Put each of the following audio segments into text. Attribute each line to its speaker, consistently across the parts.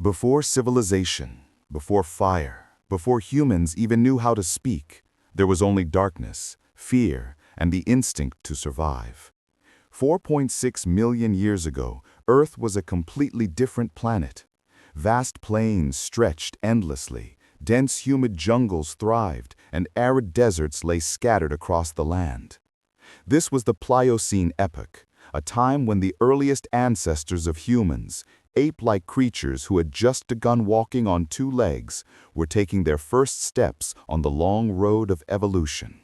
Speaker 1: Before civilization, before fire, before humans even knew how to speak, there was only darkness, fear, and the instinct to survive. 4.6 million years ago, Earth was a completely different planet. Vast plains stretched endlessly, dense humid jungles thrived, and arid deserts lay scattered across the land. This was the Pliocene epoch, a time when the earliest ancestors of humans, ape-like creatures who had just begun walking on two legs, were taking their first steps on the long road of evolution.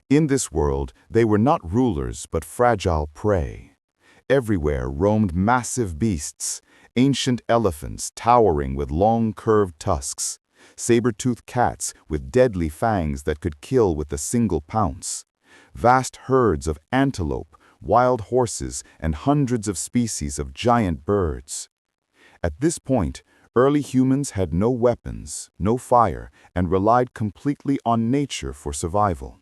Speaker 1: In this world, they were not rulers but fragile prey. Everywhere roamed massive beasts, ancient elephants towering with long curved tusks, saber-toothed cats with deadly fangs that could kill with a single pounce, vast herds of antelope, wild horses, and hundreds of species of giant birds. At this point, early humans had no weapons, no fire, and relied completely on nature for survival.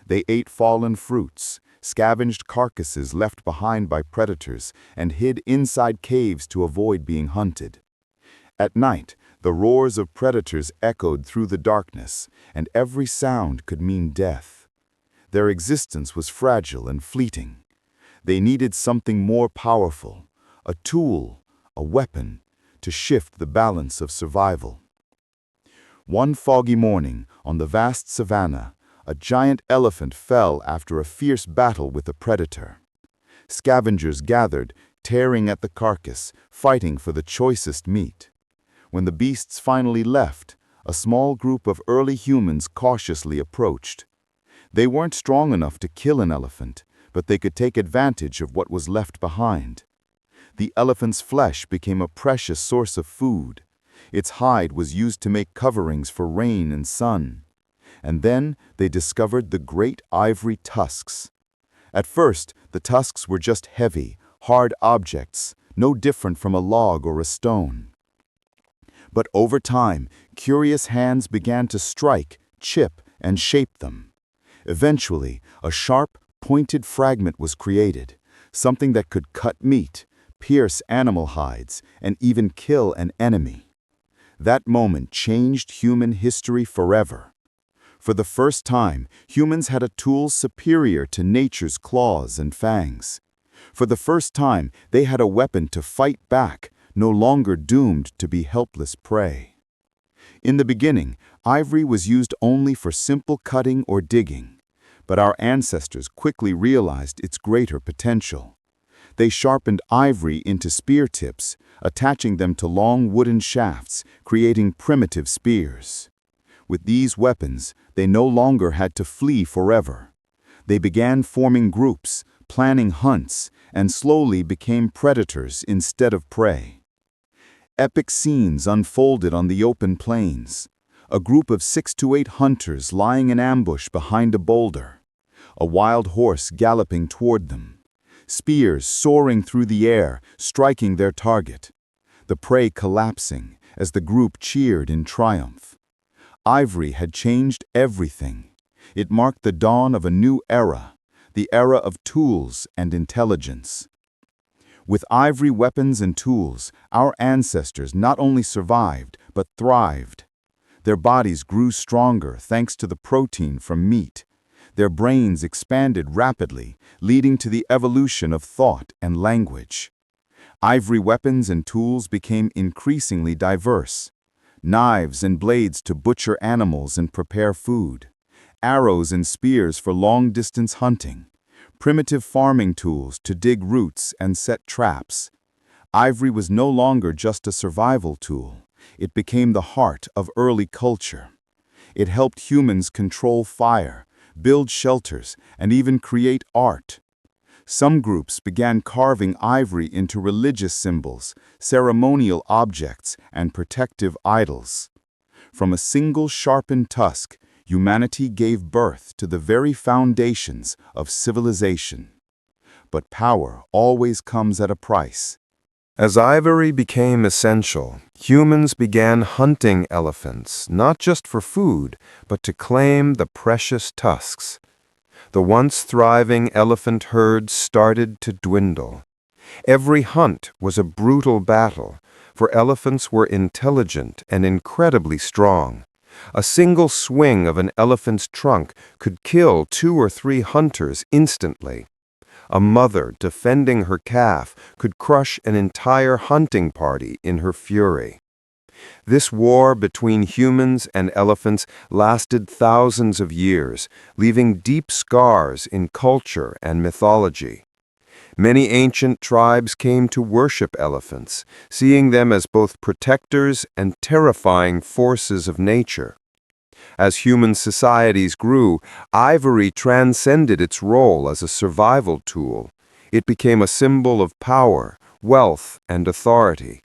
Speaker 1: They ate fallen fruits, scavenged carcasses left behind by predators, and hid inside caves to avoid being hunted. At night, the roars of predators echoed through the darkness, and every sound could mean death. Their existence was fragile and fleeting. They needed something more powerful, a tool, a weapon, to shift the balance of survival. One foggy morning, on the vast savanna, a giant elephant fell after a fierce battle with a predator. Scavengers gathered, tearing at the carcass, fighting for the choicest meat. When the beasts finally left, a small group of early humans cautiously approached. They weren't strong enough to kill an elephant, but they could take advantage of what was left behind. The elephant's flesh became a precious source of food. Its hide was used to make coverings for rain and sun. And then they discovered the great ivory tusks. At first, the tusks were just heavy, hard objects, no different from a log or a stone. But over time, curious hands began to strike, chip, and shape them. Eventually, a sharp, pointed fragment was created, something that could cut meat, pierce animal hides, and even kill an enemy. That moment changed human history forever. For the first time, humans had a tool superior to nature's claws and fangs. For the first time, they had a weapon to fight back, no longer doomed to be helpless prey. In the beginning, ivory was used only for simple cutting or digging. But our ancestors quickly realized its greater potential. They sharpened ivory into spear tips, attaching them to long wooden shafts, creating primitive spears. With these weapons, they no longer had to flee forever. They began forming groups, planning hunts, and slowly became predators instead of prey. Epic scenes unfolded on the open plains. A group of 6 to 8 hunters lying in ambush behind a boulder. A wild horse galloping toward them. Spears soaring through the air, striking their target. The prey collapsing as the group cheered in triumph. Ivory had changed everything. It marked the dawn of a new era, the era of tools and intelligence. With ivory weapons and tools, our ancestors not only survived, but thrived. Their bodies grew stronger thanks to the protein from meat. Their brains expanded rapidly, leading to the evolution of thought and language. Ivory weapons and tools became increasingly diverse. Knives and blades to butcher animals and prepare food. Arrows and spears for long-distance hunting. Primitive farming tools to dig roots and set traps. Ivory was no longer just a survival tool. It became the heart of early culture. It helped humans control fire, build shelters, and even create art. Some groups began carving ivory into religious symbols, ceremonial objects, and protective idols. From a single sharpened tusk, humanity gave birth to the very foundations of civilization. But power always comes at a price.
Speaker 2: As ivory became essential, humans began hunting elephants, not just for food, but to claim the precious tusks. The once thriving elephant herds started to dwindle. Every hunt was a brutal battle, for elephants were intelligent and incredibly strong. A single swing of an elephant's trunk could kill 2 or 3 hunters instantly. A mother defending her calf could crush an entire hunting party in her fury. This war between humans and elephants lasted thousands of years, leaving deep scars in culture and mythology. Many ancient tribes came to worship elephants, seeing them as both protectors and terrifying forces of nature. As human societies grew, ivory transcended its role as a survival tool. It became a symbol of power, wealth, and authority.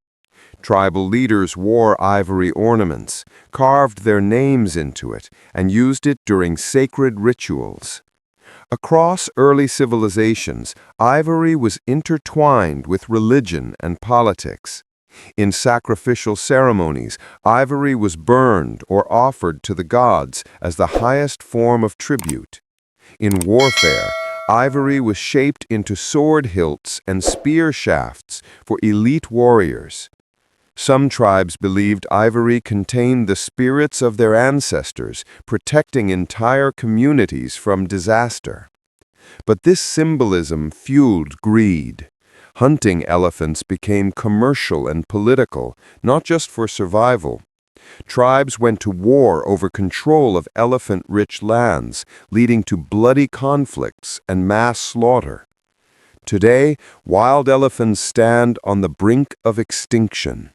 Speaker 2: Tribal leaders wore ivory ornaments, carved their names into it, and used it during sacred rituals. Across early civilizations, ivory was intertwined with religion and politics. In sacrificial ceremonies, ivory was burned or offered to the gods as the highest form of tribute. In warfare, ivory was shaped into sword hilts and spear shafts for elite warriors. Some tribes believed ivory contained the spirits of their ancestors, protecting entire communities from disaster. But this symbolism fueled greed. Hunting elephants became commercial and political, not just for survival. Tribes went to war over control of elephant-rich lands, leading to bloody conflicts and mass slaughter. Today, wild elephants stand on the brink of extinction.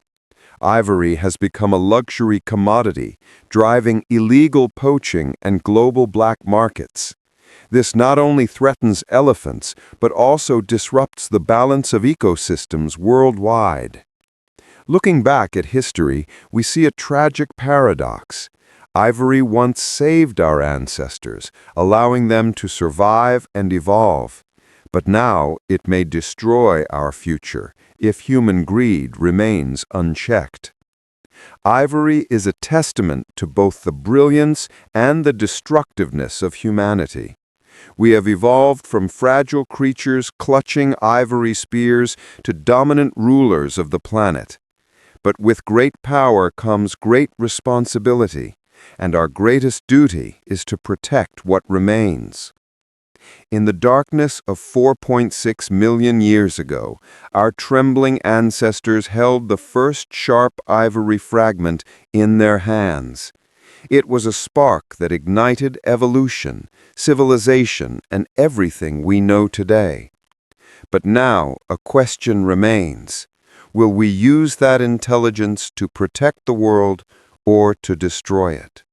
Speaker 2: Ivory has become a luxury commodity, driving illegal poaching and global black markets. This not only threatens elephants, but also disrupts the balance of ecosystems worldwide. Looking back at history, we see a tragic paradox. Ivory once saved our ancestors, allowing them to survive and evolve. But now it may destroy our future if human greed remains unchecked. Ivory is a testament to both the brilliance and the destructiveness of humanity. We have evolved from fragile creatures clutching ivory spears to dominant rulers of the planet. But with great power comes great responsibility, and our greatest duty is to protect what remains. In the darkness of 4.6 million years ago, our trembling ancestors held the first sharp ivory fragment in their hands. It was a spark that ignited evolution, civilization, and everything we know today. But now a question remains. Will we use that intelligence to protect the world or to destroy it?